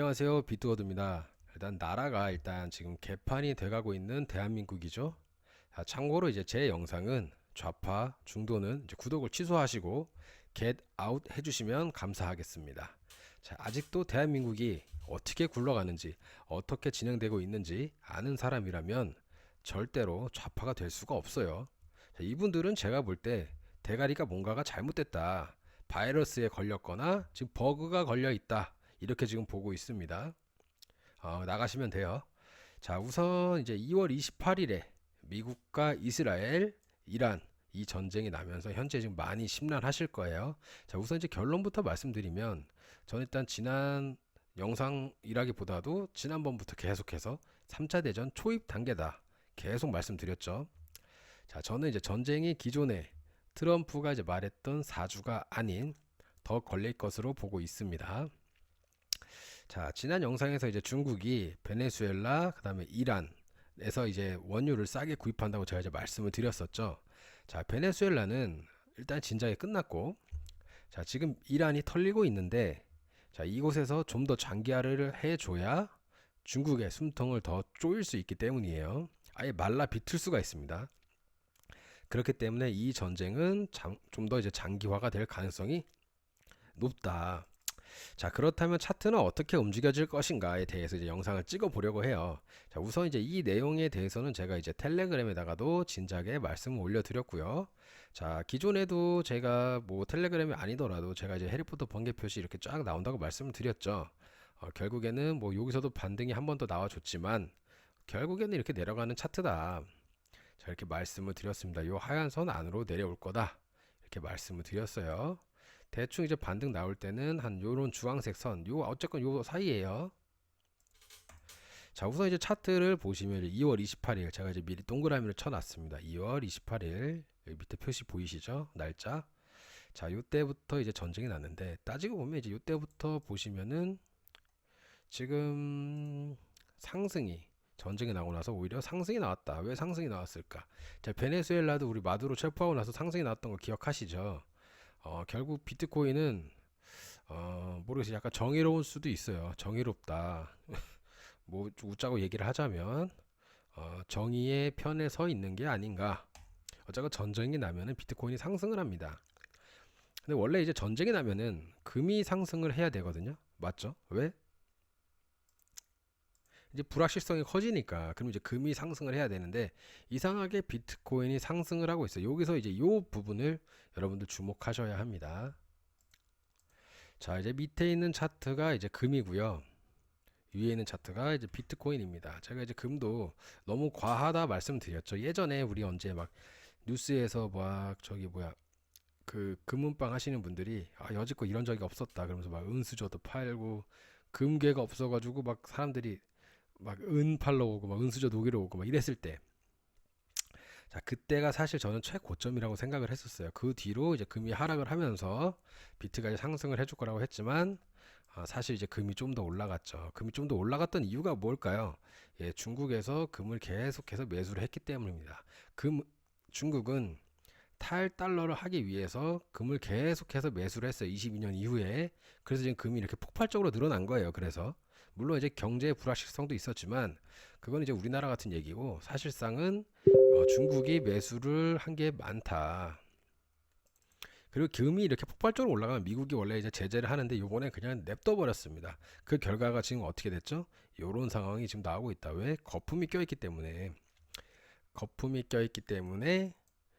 안녕하세요. 비트워드입니다. 일단 나라가 지금 개판이 돼가고 있는 대한민국이죠. 참고로 이제 제 영상은 좌파, 중도는 이제 구독을 취소하시고 get out 해주시면 감사하겠습니다. 자, 아직도 대한민국이 어떻게 굴러가는지, 어떻게 진행되고 있는지 아는 사람이라면 절대로 좌파가 될 수가 없어요. 자, 이분들은 제가 볼 때 대가리가 뭔가가 잘못됐다. 바이러스에 걸렸거나 지금 버그가 걸려 있다. 이렇게 지금 보고 있습니다. 나가시면 돼요. 자, 우선 이제 2월 28일에 미국과 이스라엘, 이란 이 전쟁이 나면서 현재 지금 많이 심란하실 거예요. 자, 우선 이제 결론부터 말씀드리면 저는 일단 지난 영상이라기보다도 지난번부터 계속해서 3차 대전 초입 단계다. 계속 말씀드렸죠. 자, 저는 이제 전쟁이 기존에 트럼프가 이제 말했던 사주가 아닌 더 걸릴 것으로 보고 있습니다. 자, 지난 영상에서 이제 중국이 베네수엘라, 그다음에 이란에서 이제 원유를 싸게 구입한다고 제가 이제 말씀을 드렸었죠. 자, 베네수엘라는 일단 진작에 끝났고, 자, 지금 이란이 털리고 있는데, 자, 이곳에서 좀 더 장기화를 해줘야 중국의 숨통을 더 조일 수 있기 때문이에요. 아예 말라 비틀 수가 있습니다. 그렇기 때문에 이 전쟁은 좀 더 이제 장기화가 될 가능성이 높다. 자, 그렇다면 차트는 어떻게 움직여질 것인가에 대해서 이제 영상을 찍어 보려고 해요. 자, 우선 이제 이 내용에 대해서는 제가 이제 텔레그램에다가도 진작에 말씀을 올려드렸고요. 자, 기존에도 제가 뭐 텔레그램이 아니더라도 제가 이제 해리포터 번개 표시 이렇게 쫙 나온다고 말씀을 드렸죠. 결국에는 뭐 여기서도 반등이 한 번 더 나와줬지만 결국에는 이렇게 내려가는 차트다. 자, 이렇게 말씀을 드렸습니다. 요 하얀 선 안으로 내려올 거다. 이렇게 말씀을 드렸어요. 대충 이제 반등 나올 때는 한 요런 주황색 선, 요 어쨌건 요 사이에요. 자, 우선 이제 차트를 보시면 2월 28일 제가 이제 미리 동그라미를 쳐놨습니다. 2월 28일 여기 밑에 표시 보이시죠? 날짜. 자, 요때부터 이제 전쟁이 났는데 따지고 보면 이제 요때부터 보시면은 지금 상승이 전쟁이 나고 나서 오히려 상승이 나왔다. 왜 상승이 나왔을까? 자, 베네수엘라도 우리 마두로 체포하고 나서 상승이 나왔던 거 기억하시죠? 결국 비트코인은 모르겠어요. 약간 정의로울 수도 있어요. 정의롭다. 뭐 웃자고 얘기를 하자면 정의의 편에 서 있는 게 아닌가. 어쨌건 전쟁이 나면은 비트코인이 상승을 합니다. 근데 원래 이제 전쟁이 나면은 금이 상승을 해야 되거든요. 맞죠? 왜? 이제 불확실성이 커지니까 그럼 이제 금이 상승을 해야 되는데 이상하게 비트코인이 상승을 하고 있어요. 여기서 이제 요 부분을 여러분들 주목하셔야 합니다. 자, 이제 밑에 있는 차트가 이제 금이고요. 위에 있는 차트가 이제 비트코인입니다. 제가 이제 금도 너무 과하다 말씀드렸죠. 예전에 우리 언제 막 뉴스에서 막 저기 뭐야 그 금은방 하시는 분들이 여지껏 이런 적이 없었다 그러면서 막 은수저도 팔고 금괴가 없어가지고 막 사람들이 막 은 팔러 오고 막 은수저 녹이러 오고 막 이랬을 때, 자, 그때가 사실 저는 최고점이라고 생각을 했었어요. 그 뒤로 이제 금이 하락을 하면서 비트가 이제 상승을 해줄 거라고 했지만 사실 이제 금이 좀 더 올라갔죠. 금이 좀 더 올라갔던 이유가 뭘까요? 예, 중국에서 금을 계속해서 매수를 했기 때문입니다. 중국은 탈달러를 하기 위해서 금을 계속해서 매수를 했어요. 22년 이후에. 그래서 지금 금이 이렇게 폭발적으로 늘어난 거예요. 그래서 물론 이제 경제의 불확실성도 있었지만 그건 이제 우리나라 같은 얘기고 사실상은 중국이 매수를 한 게 많다. 그리고 금이 이렇게 폭발적으로 올라가면 미국이 원래 이제 제재를 하는데 요번에 그냥 냅둬 버렸습니다. 그 결과가 지금 어떻게 됐죠? 요런 상황이 지금 나오고 있다. 왜? 거품이 껴있기 때문에. 거품이 껴있기 때문에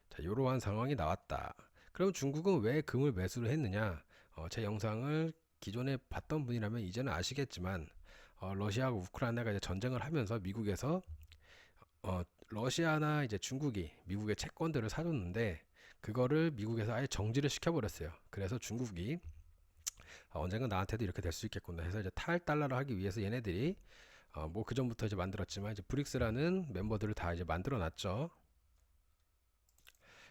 자, 이러한 상황이 나왔다. 그럼 중국은 왜 금을 매수를 했느냐? 제 영상을 기존에 봤던 분이라면 이제는 아시겠지만 러시아하고 우크라이나가 이제 전쟁을 하면서 미국에서 러시아나 이제 중국이 미국의 채권들을 사줬는데 그거를 미국에서 아예 정지를 시켜버렸어요. 그래서 중국이 언젠가 나한테도 이렇게 될 수 있겠구나 해서 이제 탈달러를 하기 위해서 얘네들이 뭐 그 전부터 이제 만들었지만 이제 브릭스라는 멤버들을 다 이제 만들어 놨죠.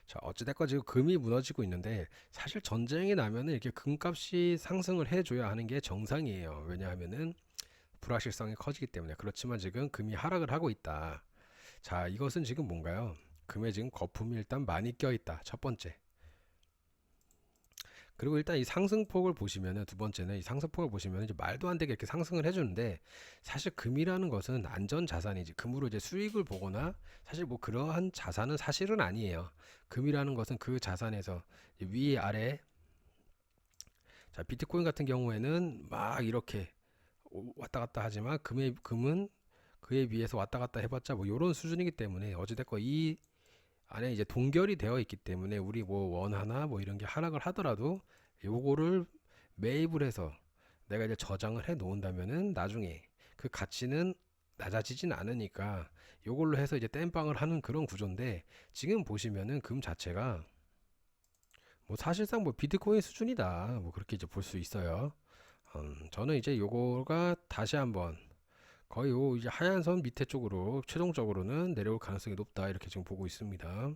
자, 어찌됐건 지금 금이 무너지고 있는데 사실 전쟁이 나면은 이렇게 금값이 상승을 해줘야 하는 게 정상이에요. 왜냐하면은 불확실성이 커지기 때문에. 그렇지만 지금 금이 하락을 하고 있다. 자, 이것은 지금 뭔가요? 금에 지금 거품이 일단 많이 껴있다. 첫 번째. 그리고 일단 이 상승폭을 보시면은 두 번째는 이 상승폭을 보시면 이제 말도 안 되게 이렇게 상승을 해주는데 사실 금이라는 것은 안전 자산이지 금으로 이제 수익을 보거나 사실 뭐 그러한 자산은 사실은 아니에요. 금이라는 것은 그 자산에서 위 아래 자 비트코인 같은 경우에는 막 이렇게 왔다 갔다 하지만 금은 그에 비해서 왔다 갔다 해봤자 뭐 이런 수준이기 때문에 어찌됐건 이 안에 이제 동결이 되어 있기 때문에 우리 뭐 원화나 뭐 이런 게 하락을 하더라도 요거를 매입을 해서 내가 이제 저장을 해 놓은다면은 나중에 그 가치는 낮아지진 않으니까 요걸로 해서 이제 땜빵을 하는 그런 구조인데 지금 보시면은 금 자체가 뭐 사실상 뭐 비트코인 수준이다 뭐 그렇게 이제 볼 수 있어요. 저는 이제 요거가 다시 한번 거의 요 이제 하얀 선 밑에 쪽으로 최종적으로는 내려올 가능성이 높다 이렇게 지금 보고 있습니다.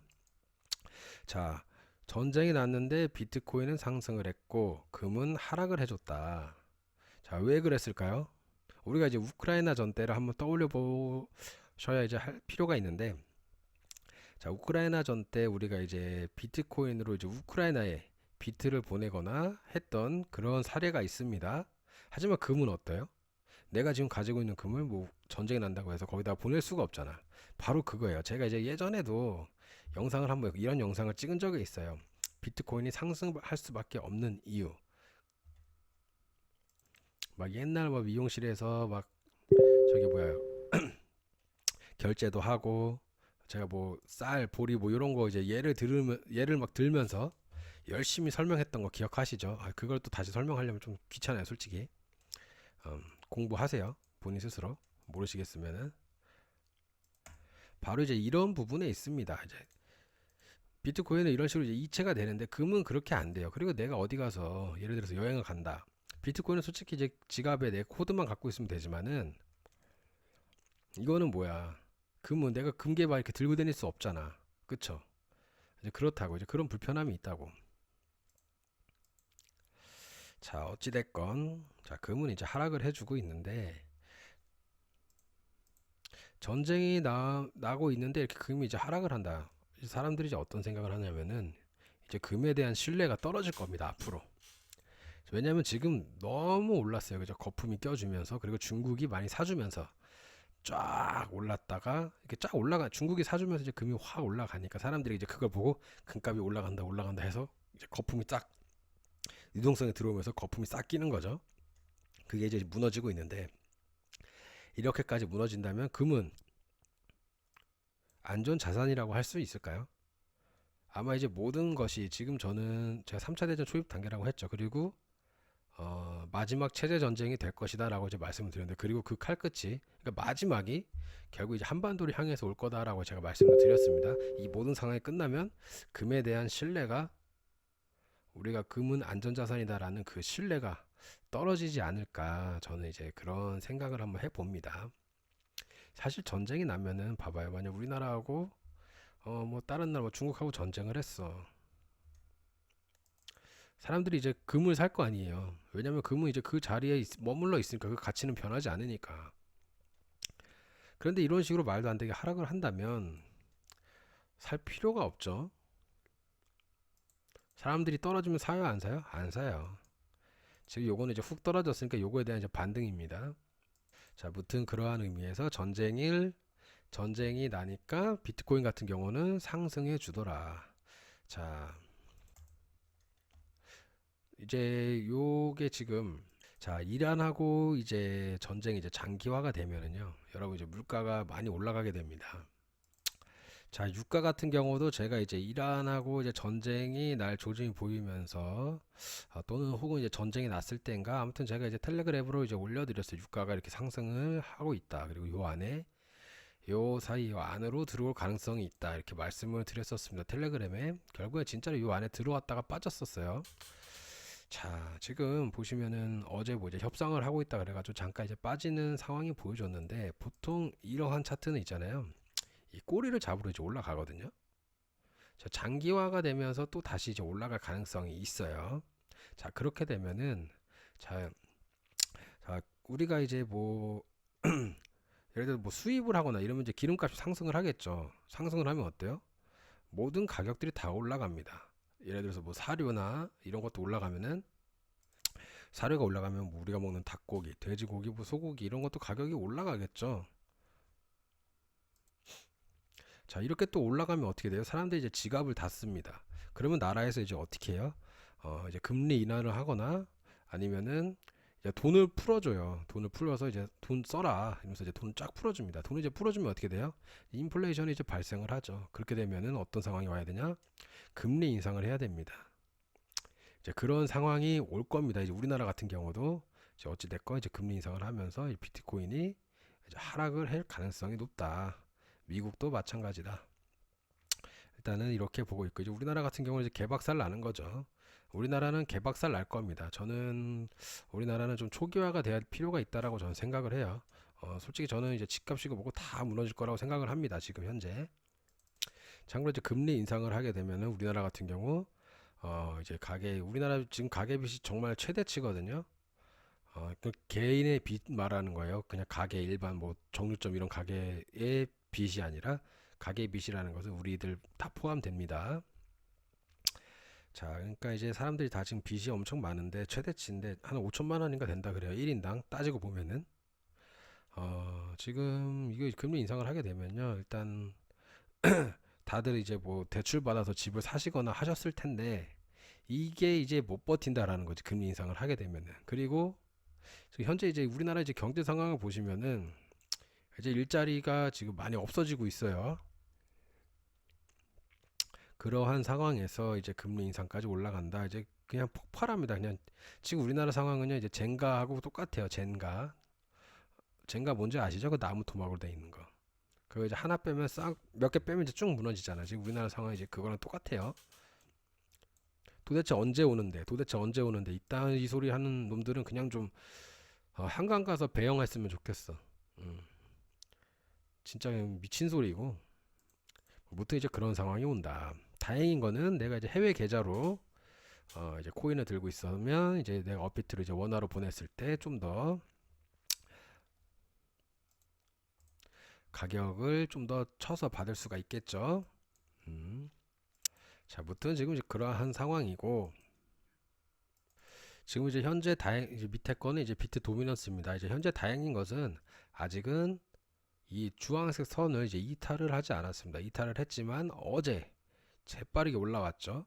자, 전쟁이 났는데 비트코인은 상승을 했고 금은 하락을 해줬다. 자, 왜 그랬을까요? 우리가 이제 우크라이나 전 때를 한번 떠올려 보셔야 이제 할 필요가 있는데, 자, 우크라이나 전 때 우리가 이제 비트코인으로 이제 우크라이나에 비트를 보내거나 했던 그런 사례가 있습니다. 하지만 금은 어때요? 내가 지금 가지고 있는 금을 뭐 전쟁이 난다고 해서 거기다 보낼 수가 없잖아. 바로 그거예요. 제가 이제 예전에도 영상을 한번 이런 영상을 찍은 적이 있어요. 비트코인이 상승할 수밖에 없는 이유. 막 옛날 뭐 미용실에서 막 저기 뭐야 결제도 하고 제가 뭐 쌀, 보리 뭐 이런 거 이제 예를 막 들면서 열심히 설명했던 거 기억하시죠? 아, 그걸 또 다시 설명하려면 좀 귀찮아요, 솔직히. 공부하세요. 본인 스스로 모르시겠으면은 바로 이제 이런 부분에 있습니다. 이제 비트코인은 이런 식으로 이제 이체가 되는데 금은 그렇게 안 돼요. 그리고 내가 어디 가서 예를 들어서 여행을 간다. 비트코인은 솔직히 이제 지갑에 내 코드만 갖고 있으면 되지만은 이거는 뭐야? 금은 내가 금괴 막 이렇게 들고 다닐 수 없잖아. 그쵸? 이제 그렇다고 이제 그런 불편함이 있다고. 자, 어찌됐건 자, 금은 이제 하락을 해주고 있는데 전쟁이 나고 있는데 이렇게 금이 이제 하락을 한다. 사람들이 이제 어떤 생각을 하냐면은 이제 금에 대한 신뢰가 떨어질 겁니다, 앞으로. 왜냐면 지금 너무 올랐어요. 그죠? 거품이 껴주면서 그리고 중국이 많이 사주면서 쫙 올랐다가 이렇게 쫙 올라가 중국이 사주면서 이제 금이 확 올라가니까 사람들이 이제 그걸 보고 금값이 올라간다 올라간다 해서 이제 거품이 쫙 유동성이 들어오면서 거품이 싹 끼는 거죠. 그게 이제 무너지고 있는데 이렇게까지 무너진다면 금은 안전 자산이라고 할 수 있을까요? 아마 이제 모든 것이 지금 저는 제가 3차 대전 초입 단계라고 했죠. 그리고 마지막 체제 전쟁이 될 것이다라고 이제 말씀을 드렸는데 그리고 그 칼끝이 그러니까 마지막이 결국 이제 한반도를 향해서 올 거다라고 제가 말씀을 드렸습니다. 이 모든 상황이 끝나면 금에 대한 신뢰가 우리가 금은 안전자산이다라는 그 신뢰가 떨어지지 않을까 저는 이제 그런 생각을 한번 해봅니다. 사실 전쟁이 나면은 봐봐요. 만약 우리나라하고 뭐 다른 나라 뭐 중국하고 전쟁을 했어. 사람들이 이제 금을 살 거 아니에요. 왜냐면 금은 이제 그 자리에 머물러 있으니까 그 가치는 변하지 않으니까. 그런데 이런 식으로 말도 안 되게 하락을 한다면 살 필요가 없죠. 사람들이 떨어지면 사요, 안 사요? 안 사요. 지금 요거는 이제 훅 떨어졌으니까 요거에 대한 이제 반등입니다. 자, 무튼 그러한 의미에서 전쟁이 나니까 비트코인 같은 경우는 상승해 주더라. 자, 이제 요게 지금 자, 이란하고 이제 전쟁이 이제 장기화가 되면은요. 여러분 이제 물가가 많이 올라가게 됩니다. 자, 유가 같은 경우도 제가 이제 이란하고 이제 전쟁이 날 조짐이 보이면서 또는 혹은 이제 전쟁이 났을 때인가 아무튼 제가 이제 텔레그램으로 이제 올려드렸어요. 유가가 이렇게 상승을 하고 있다. 그리고 요 안에 요 사이 요 안으로 들어올 가능성이 있다. 이렇게 말씀을 드렸었습니다. 텔레그램에 결국에 진짜로 요 안에 들어왔다가 빠졌었어요. 자, 지금 보시면은 어제 뭐 이제 협상을 하고 있다 그래가지고 잠깐 이제 빠지는 상황이 보여줬는데 보통 이러한 차트는 있잖아요. 이 꼬리를 잡으러 이제 올라가거든요. 자, 장기화가 되면서 또 다시 이제 올라갈 가능성이 있어요. 자, 그렇게 되면은 자, 우리가 이제 뭐 예를 들어 뭐 수입을 하거나 이러면 이제 기름값이 상승을 하겠죠. 상승을 하면 어때요? 모든 가격들이 다 올라갑니다. 예를 들어서 뭐 사료나 이런 것도 올라가면은 사료가 올라가면 뭐 우리가 먹는 닭고기, 돼지고기, 뭐 소고기 이런 것도 가격이 올라가겠죠. 자, 이렇게 또 올라가면 어떻게 돼요? 사람들이 이제 지갑을 닫습니다. 그러면 나라에서 이제 어떻게 해요? 이제 금리 인하를 하거나 아니면은 이제 돈을 풀어줘요. 돈을 풀어서 이제 돈 써라. 이러면서 이제 돈 쫙 풀어줍니다. 돈을 이제 풀어주면 어떻게 돼요? 인플레이션이 이제 발생을 하죠. 그렇게 되면은 어떤 상황이 와야 되냐? 금리 인상을 해야 됩니다. 이제 그런 상황이 올 겁니다. 이제 우리나라 같은 경우도 이제 어찌 됐건 이제 금리 인상을 하면서 이 비트코인이 이제 하락을 할 가능성이 높다. 미국도 마찬가지다. 일단은 이렇게 보고 있고 이제 우리나라 같은 경우는 이제 개박살 나는 거죠. 우리나라는 개박살 날 겁니다. 저는 우리나라는 좀 초기화가 돼야 할 필요가 있다라고 저는 생각을 해요. 솔직히 저는 이제 집값이고 뭐고 다 무너질 거라고 생각을 합니다. 지금 현재. 참고로 이제 금리 인상을 하게 되면은 우리나라 같은 경우 이제 우리나라 지금 가계빚이 정말 최대치거든요. 그 개인의 빚 말하는 거예요. 그냥 가계 일반 뭐 정육점 이런 가게의 빚이 아니라 가계 빚이라는 것은 우리들 다 포함됩니다. 자, 그러니까 이제 사람들이 다 지금 빚이 엄청 많은데 최대치인데 한 5천만 원인가 된다 그래요. 1인당 따지고 보면은 지금 이거 금리 인상을 하게 되면요. 일단 다들 이제 뭐 대출 받아서 집을 사시거나 하셨을 텐데 이게 이제 못 버틴다라는 거지. 금리 인상을 하게 되면은. 그리고 현재 이제 우리나라 이제 경제 상황을 보시면은 이제 일자리가 지금 많이 없어지고 있어요. 그러한 상황에서 이제 금리 인상까지 올라간다. 이제 그냥 폭발합니다. 그냥 지금 우리나라 상황은요. 이제 젠가하고 똑같아요. 젠가. 젠가 뭔지 아시죠? 그 나무 토막으로 돼 있는 거. 그거 이제 하나 빼면 싹 몇 개 빼면 이제 쭉 무너지잖아. 지금 우리나라 상황이 이제 그거랑 똑같아요. 도대체 언제 오는데? 도대체 언제 오는데? 이딴 이 소리 하는 놈들은 그냥 좀 한강 가서 배영했으면 좋겠어. 음, 진짜 미친 소리고. 무튼 이제 그런 상황이 온다. 다행인 거는 내가 이제 해외 계좌로 이제 코인을 들고 있으면 이제 내가 업비트로 이제 원화로 보냈을 때 좀 더 가격을 좀 더 쳐서 받을 수가 있겠죠. 음. 자, 무튼 지금 이제 그러한 상황이고 지금 이제 현재 이제 밑에 거는 이제 비트 도미넌스입니다. 이제 현재 다행인 것은 아직은 이 주황색 선을 이제 이탈을 하지 않았습니다. 이탈을 했지만 어제 재빠르게 올라왔죠.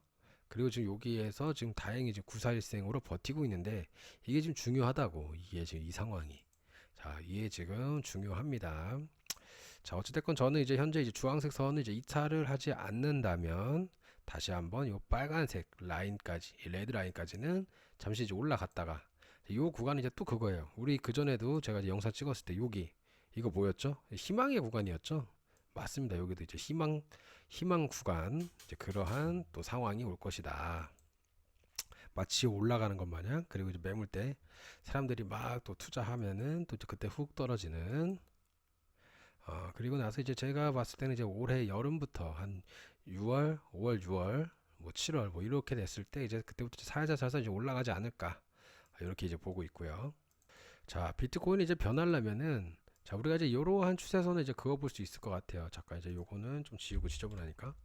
그리고 지금 여기에서 지금 다행히 지금 94일생으로 버티고 있는데 이게 지금 중요하다고. 이게 지금 이 상황이. 자, 이게 지금 중요합니다. 자, 어찌됐건 저는 이제 현재 이제 주황색 선을 이제 이탈을 하지 않는다면 다시 한번 이 빨간색 라인까지, 이 레드 라인까지는 잠시 이제 올라갔다가 이 구간은 이제 또 그거예요. 우리 그전에도 제가 이제 영상 찍었을 때 여기 이거 뭐였죠? 희망의 구간이었죠? 맞습니다. 여기도 이제 희망 구간, 이제 그러한 또 상황이 올 것이다. 마치 올라가는 것 마냥. 그리고 이제 매물 때 사람들이 막 또 투자하면은 또 그때 훅 떨어지는. 그리고 나서 이제 제가 봤을 때는 이제 올해 여름부터 한 6월, 5월, 6월, 뭐 7월 뭐 이렇게 됐을 때 이제 그때부터 살살 이제 올라가지 않을까. 이렇게 이제 보고 있고요. 자, 비트코인이 이제 변하려면은 자, 우리가 이제 이러한 추세선을 이제 그어 볼 수 있을 것 같아요. 잠깐 이제 요거는 좀 지우고 지저분하니까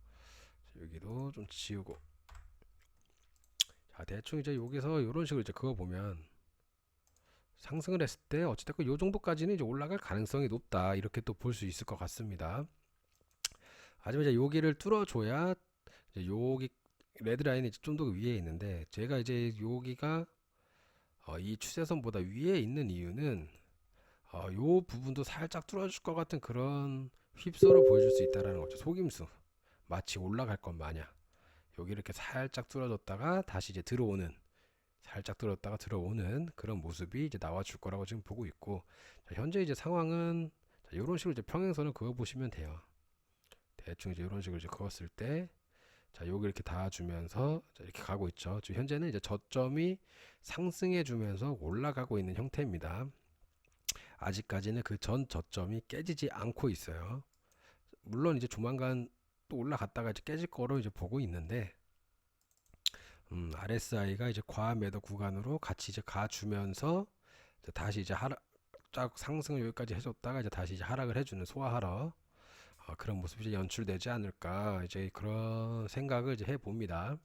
여기도 좀 지우고. 자, 대충 이제 여기서 이런 식으로 이제 그어 보면 상승을 했을 때 어찌됐건 요 정도까지는 이제 올라갈 가능성이 높다. 이렇게 또 볼 수 있을 것 같습니다. 하지만 이제 여기를 뚫어줘야 이제 여기 레드 라인이 좀 더 위에 있는데 제가 이제 여기가 이 추세선보다 위에 있는 이유는 요 부분도 살짝 뚫어줄 것 같은 그런 휩소를 보여줄 수 있다라는 거죠. 속임수. 마치 올라갈 것 마냥. 여기 이렇게 살짝 뚫어줬다가 다시 이제 들어오는 살짝 뚫었다가 들어오는 그런 모습이 이제 나와줄 거라고 지금 보고 있고 자, 현재 이제 상황은 이런 식으로 이제 평행선을 그어 보시면 돼요. 대충 이제 이런 식으로 이제 그었을 때 자, 여기 이렇게 닿아주면서 이렇게 가고 있죠. 지금 현재는 이제 저점이 상승해주면서 올라가고 있는 형태입니다. 아직까지는 그 전 저점이 깨지지 않고 있어요. 물론 이제 조만간 또 올라갔다가 이제 깨질 거로 이제 보고 있는데, RSI가 이제 과매도 구간으로 같이 이제 가주면서 이제 다시 이제 쫙 상승을 여기까지 해줬다가 이제 다시 이제 하락을 해주는 소화하러 그런 모습이 이제 연출되지 않을까 이제 그런 생각을 이제 해봅니다.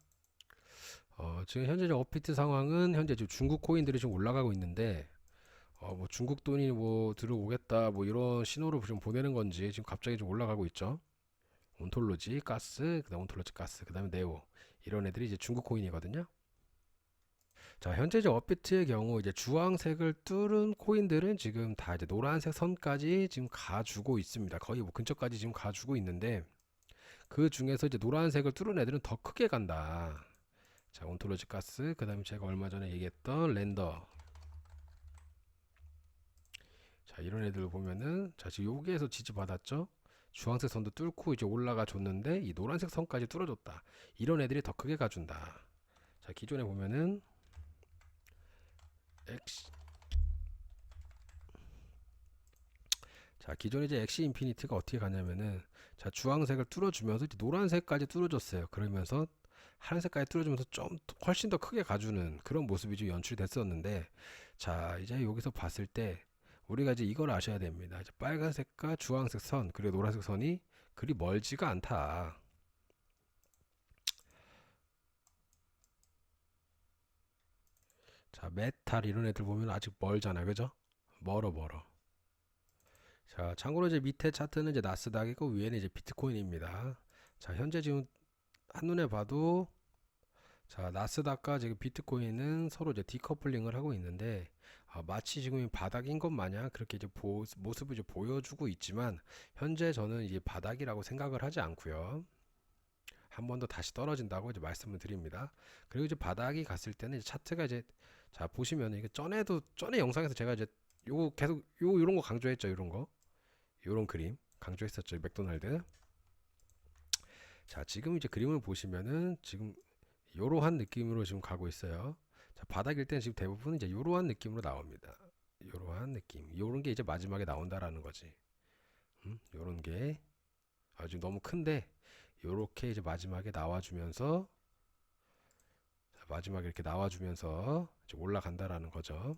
지금 현재적 업비트 상황은 현재 지금 중국 코인들이 좀 올라가고 있는데 뭐 중국 돈이 뭐 들어오겠다 뭐 이런 신호를 좀 보내는 건지 지금 갑자기 좀 올라가고 있죠. 온톨로지 가스, 그다음 온톨로지 가스, 그다음에 네오 이런 애들이 이제 중국 코인이거든요. 자, 현재적 업비트의 경우 이제 주황색을 뚫은 코인들은 지금 다 이제 노란색 선까지 지금 가주고 있습니다. 거의 뭐 근처까지 지금 가주고 있는데 그 중에서 이제 노란색을 뚫은 애들은 더 크게 간다. 자, 온톨로지 가스, 그다음에 제가 얼마 전에 얘기했던 랜더. 자, 이런 애들 보면은 자, 지금 여기에서 지지받았죠? 주황색 선도 뚫고 이제 올라가 줬는데 이 노란색 선까지 뚫어줬다. 이런 애들이 더 크게 가준다. 자, 기존에 보면은 엑시, 자, 기존에 이제 엑시 인피니트가 어떻게 가냐면은 자, 주황색을 뚫어주면서 이제 노란색까지 뚫어줬어요. 그러면서 하얀색까지 뚫어주면서 좀 훨씬 더 크게 가주는 그런 모습이 좀 연출이 됐었는데 자, 이제 여기서 봤을 때 우리가 이제 이걸 아셔야 됩니다. 이제 빨간색과 주황색 선 그리고 노란색 선이 그리 멀지가 않다. 자, 메탈 이런 애들 보면 아직 멀잖아, 그죠? 멀어 멀어. 자, 참고로 이제 밑에 차트는 이제 나스닥이고 위에는 이제 비트코인입니다. 자, 현재 지금 한눈에 봐도 자, 나스닥과 지금 비트코인은 서로 이제 디커플링을 하고 있는데 마치 지금 바닥인 것 마냥 그렇게 이제 모습을 이제 보여주고 있지만 현재 저는 이제 바닥이라고 생각을 하지 않고요. 한 번 더 다시 떨어진다고 이제 말씀을 드립니다. 그리고 이제 바닥이 갔을 때는 이제 차트가 이제 자 보시면 이게 전에 영상에서 제가 이제 요거 계속 요런 거 강조했죠. 요런 거 요런 그림 강조했었죠. 맥도날드. 자 지금 이제 그림을 보시면은 지금 요러한 느낌으로 지금 가고 있어요. 자, 바닥일 때는 지금 대부분 이제 요러한 느낌으로 나옵니다. 요러한 느낌. 요런 게 이제 마지막에 나온다라는 거지. 요런 게 아주 너무 큰데 요렇게 이제 마지막에 나와주면서 마지막에 이렇게 나와주면서 이제 올라간다라는 거죠.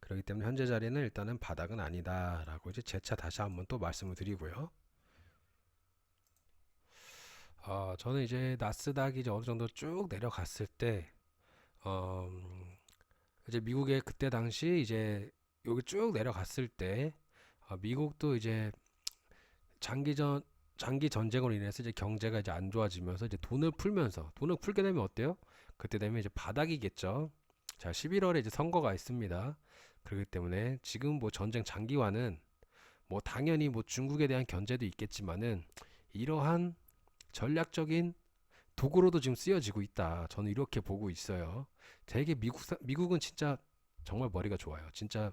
그렇기 때문에 현재 자리는 일단은 바닥은 아니다라고 이제 재차 다시 한번 또 말씀을 드리고요. 저는 이제 나스닥이 이제 어느 정도 쭉 내려갔을 때 어, 이제 미국의 그때 당시 이제 여기 쭉 내려갔을 때 미국도 이제 장기전 장기 전쟁으로 인해서 이제 경제가 이제 안 좋아지면서 이제 돈을 풀게 되면 어때요? 그때 되면 이제 바닥이겠죠. 자, 11월에 이제 선거가 있습니다. 그렇기 때문에 지금 뭐 전쟁 장기화는 뭐 당연히 뭐 중국에 대한 견제도 있겠지만은 이러한 전략적인 도구로도 지금 쓰여지고 있다. 저는 이렇게 보고 있어요. 되게 미국은 진짜 정말 머리가 좋아요. 진짜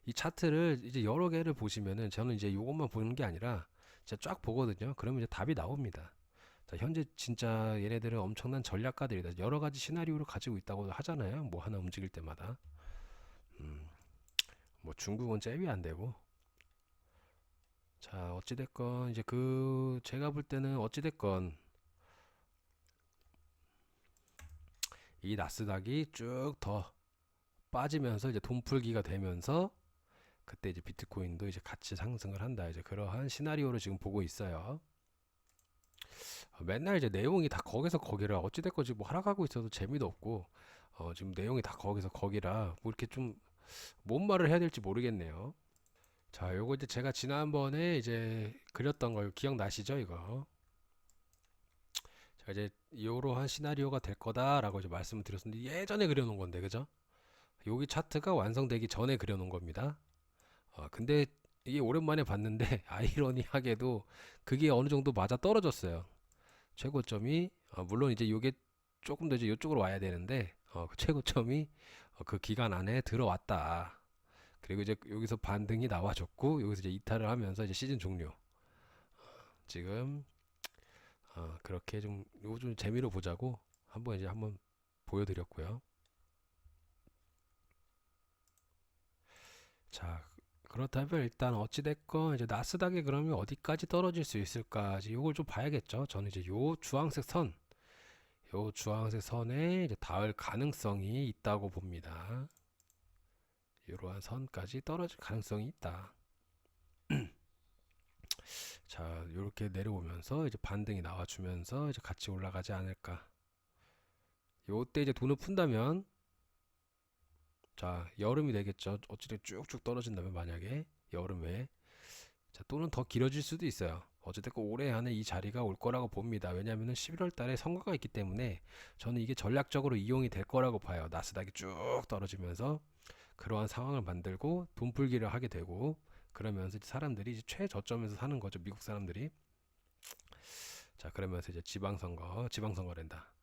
이 차트를 이제 여러 개를 보시면은 저는 이제 이것만 보는 게 아니라 진짜 쫙 보거든요. 그러면 이제 답이 나옵니다. 자, 현재 진짜 얘네들은 엄청난 전략가들이다. 여러 가지 시나리오를 가지고 있다고 하잖아요. 뭐 하나 움직일 때마다. 음, 뭐 중국은 잽이 안 되고. 자, 어찌됐건 이제 제가 볼 때는 어찌됐건 이 나스닥이 쭉 더 빠지면서 이제 돈 풀기가 되면서 그때 이제 비트코인도 이제 같이 상승을 한다. 이제 그러한 시나리오를 지금 보고 있어요. 맨날 이제 내용이 다 거기서 거기라 어찌됐건 지금 뭐 하락하고 있어도 재미도 없고 지금 내용이 다 거기서 거기라 뭐 이렇게 좀 뭔 말을 해야 될지 모르겠네요. 자, 요거 이제 제가 지난번에 이제 그렸던 거 기억나시죠? 이거. 자, 이제 요러한 시나리오가 될 거다라고 이제 말씀을 드렸는데 예전에 그려놓은 건데 그죠? 여기 차트가 완성되기 전에 그려놓은 겁니다. 근데 이게 오랜만에 봤는데 아이러니하게도 그게 어느 정도 맞아 떨어졌어요. 최고점이 물론 이제 이게 조금 더 이제 이쪽으로 와야 되는데 그 최고점이 그 기간 안에 들어왔다. 그리고 이제 여기서 반등이 나와줬고 여기서 이제 이탈을 하면서 이제 시즌 종료. 지금 그렇게 좀 요거 좀 재미로 보자고 한번 보여드렸고요. 자, 그렇다면 일단 어찌됐건 이제 나스닥이 그러면 어디까지 떨어질 수 있을까? 이걸 좀 봐야겠죠. 저는 이제 요 주황색 선에 이제 닿을 가능성이 있다고 봅니다. 이러한 선까지 떨어질 가능성이 있다. 자, 이렇게 내려오면서 이제 반등이 나와주면서 이제 같이 올라가지 않을까. 요때 이제 돈을 푼다면, 자, 여름이 되겠죠. 어찌됐든 쭉쭉 떨어진다면 만약에 여름에, 자, 또는 더 길어질 수도 있어요. 어찌됐건 올해 안에 이 자리가 올 거라고 봅니다. 왜냐하면 11월 달에 선거가 있기 때문에 저는 이게 전략적으로 이용이 될 거라고 봐요. 나스닥이 쭉 떨어지면서 그러한 상황을 만들고 돈풀기를 하게 되고, 그러면서 이제 사람들이 이제 최저점에서 사는 거죠. 미국 사람들이. 자, 그러면서 이제 지방선거랜다.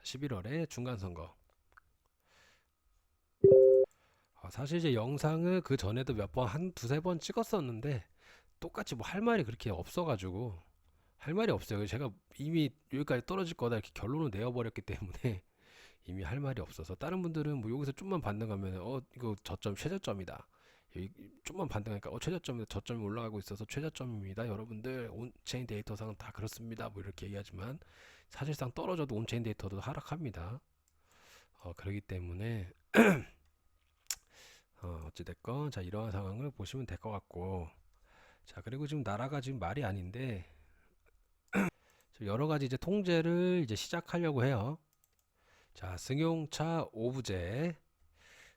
11월에 중간선거. 사실 이제 영상을 그 전에도 몇 번, 한 두세 번 찍었었는데, 똑같이 뭐 할 말이 그렇게 없어가지고, 할 말이 없어요. 제가 이미 여기까지 떨어질 거다 이렇게 결론을 내어버렸기 때문에, 이미 할 말이 없어서, 다른 분들은 뭐 여기서 좀만 반등하면, 이거 저점 최저점이다. 여기 좀만 반등하니까, 최저점이다. 저점이 올라가고 있어서 최저점입니다. 여러분들, 온체인 데이터상은 다 그렇습니다. 뭐 이렇게 얘기하지만, 사실상 떨어져도 온체인 데이터도 하락합니다. 그렇기 때문에, 어찌됐건, 자, 이러한 상황을 보시면 될 것 같고, 자, 그리고 지금 나라가 지금 말이 아닌데, 여러 가지 이제 통제를 이제 시작하려고 해요. 자, 승용차 오부제.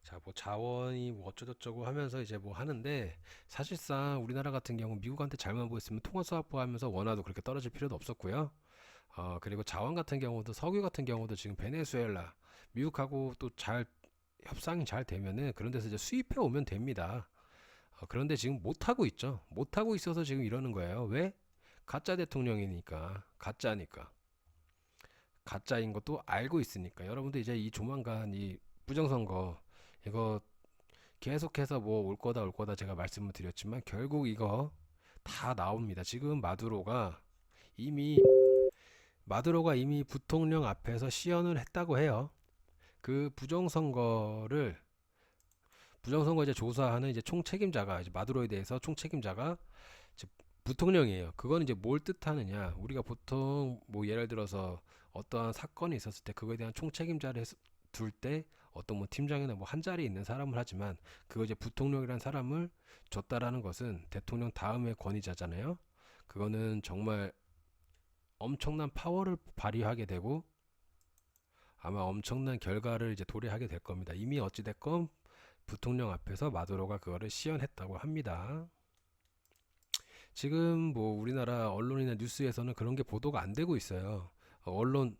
자, 뭐 자원이 뭐 어쩌고저쩌고 하면서 이제 뭐 하는데, 사실상 우리나라 같은 경우 미국한테 잘만 보였으면 통화 스와프하면서 원화도 그렇게 떨어질 필요도 없었고요. 그리고 자원 같은 경우도, 석유 같은 경우도 지금 베네수엘라 미국하고 또 잘 협상이 잘 되면은 그런 데서 이제 수입해 오면 됩니다. 그런데 지금 못 하고 있죠. 못 하고 있어서 지금 이러는 거예요. 왜? 가짜 대통령이니까. 가짜니까. 가짜인 것도 알고 있으니까. 여러분들 이제 이 조만간 이 부정선거 이거 계속해서 뭐 올 거다 제가 말씀을 드렸지만 결국 이거 다 나옵니다. 지금 이미 마두로가 이미 부통령 앞에서 시연을 했다고 해요. 그 부정선거 이제 조사하는 이제 총책임자가, 이제 마두로에 대해서 총책임자가 이제 부통령이에요. 그건 이제 뭘 뜻하느냐? 우리가 보통 뭐 예를 들어서 어떠한 사건이 있었을 때 그거에 대한 총책임자를 둘 때 어떤 뭐 팀장이나 뭐 한 자리에 있는 사람을 하지만, 그거 이제 부통령이라는 사람을 줬다라는 것은 대통령 다음의 권위자잖아요. 그거는 정말 엄청난 파워를 발휘하게 되고 아마 엄청난 결과를 이제 도래하게 될 겁니다. 이미 어찌됐건 부통령 앞에서 마두로가 그거를 시연했다고 합니다. 지금 뭐 우리나라 언론이나 뉴스에서는 그런 게 보도가 안 되고 있어요. 언론,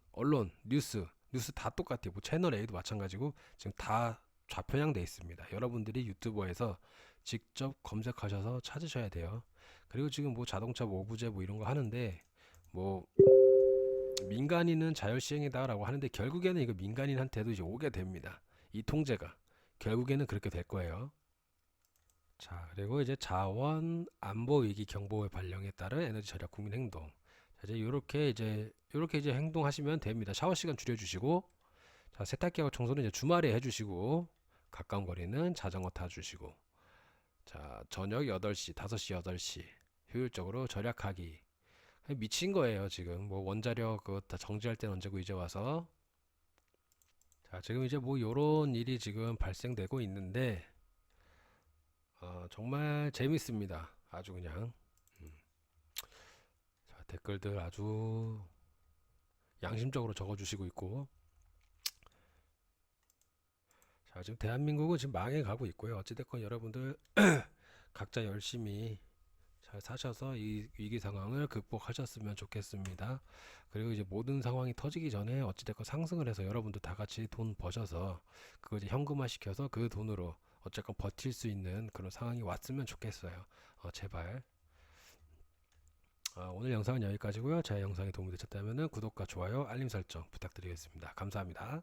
뉴스 다 똑같아요. 뭐 채널 A도 마찬가지고 지금 다 좌편향돼 있습니다. 여러분들이 유튜버에서 직접 검색하셔서 찾으셔야 돼요. 그리고 지금 뭐 자동차 모부제 뭐 이런 거 하는데, 뭐 민간인은 자율시행이다라고 하는데 결국에는 이거 민간인한테도 이제 오게 됩니다. 이 통제가 결국에는 그렇게 될 거예요. 자, 그리고 이제 자원 안보 위기 경보의 발령에 따른 에너지 절약 국민 행동. 자, 이제 이렇게 행동하시면 됩니다. 샤워 시간 줄여주시고, 자, 세탁기하고 청소는 이제 주말에 해주시고, 가까운 거리는 자전거 타주시고, 자, 저녁 8시, 5시, 8시 효율적으로 절약하기. 미친 거예요, 지금. 뭐 원자력 그거 다 정지할 때는 언제고 이제 와서. 자, 지금 이제 뭐 요런 일이 지금 발생되고 있는데, 정말 재밌습니다. 아주 그냥. 음. 자, 댓글들 아주 양심적으로 적어주시고 있고. 자, 지금 대한민국은 지금 망해 가고 있고요. 어찌됐건 여러분들 각자 열심히 잘 사셔서 이 위기 상황을 극복하셨으면 좋겠습니다. 그리고 이제 모든 상황이 터지기 전에 어찌됐건 상승을 해서 여러분들 다 같이 돈 버셔서 그거 이제 현금화 시켜서 그 돈으로 어쨌건 버틸 수 있는 그런 상황이 왔으면 좋겠어요. 제발. 오늘 영상은 여기까지고요. 제 영상이 도움이 되셨다면 구독과 좋아요, 알림 설정 부탁드리겠습니다. 감사합니다.